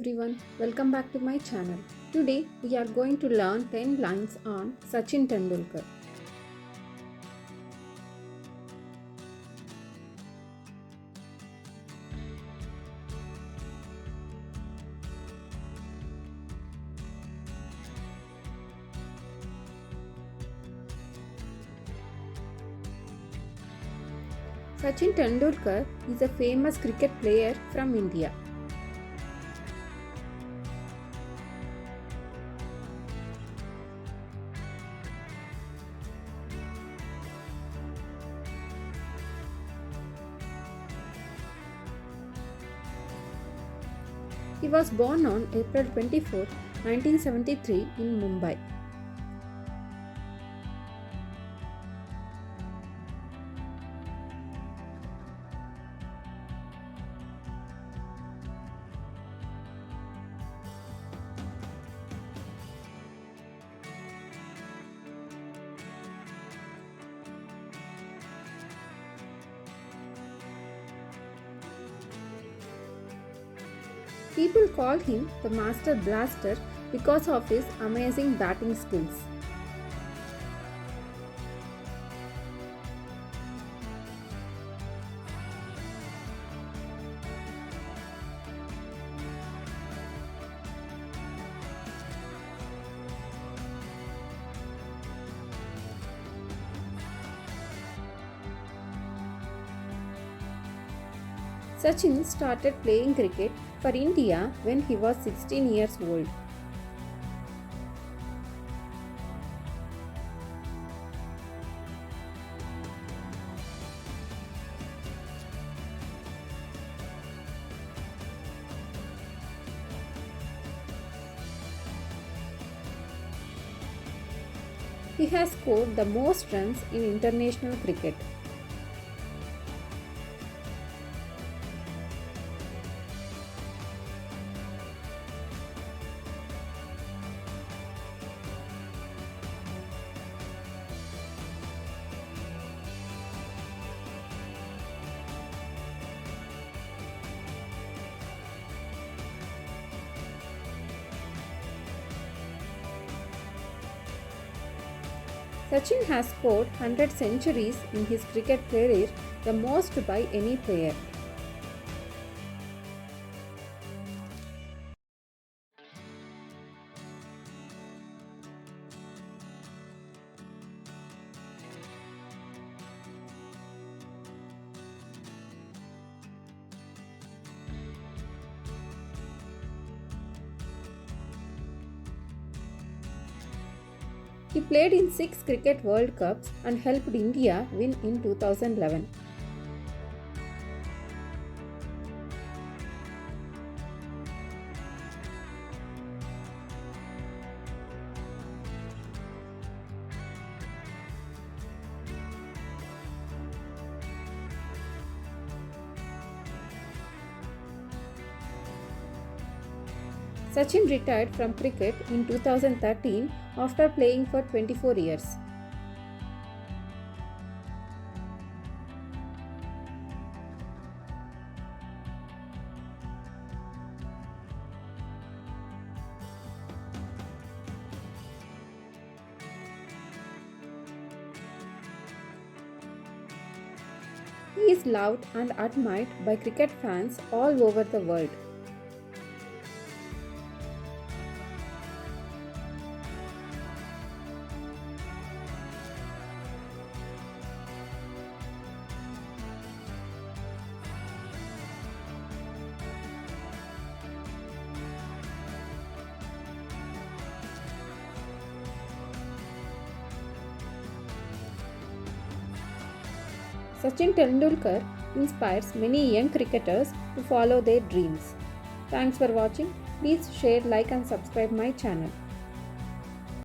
everyone, welcome back to my channel. Today we are going to learn 10 lines on Sachin Tendulkar. Sachin Tendulkar is a famous cricket player from India. He was born on April 24, 1973 in Mumbai. People call him the Master Blaster because of his amazing batting skills. Sachin started playing cricket for India when he was 16 years old. He has scored the most runs in international cricket. Sachin has scored 100 centuries in his cricket career, the most by any player. He played in 6 Cricket World Cups and helped India win in 2011. Sachin retired from cricket in 2013 after playing for 24 years. He is loved and admired by cricket fans all over the world. Sachin Tendulkar inspires many young cricketers to follow their dreams. Thanks for watching. Please share, like and subscribe my channel.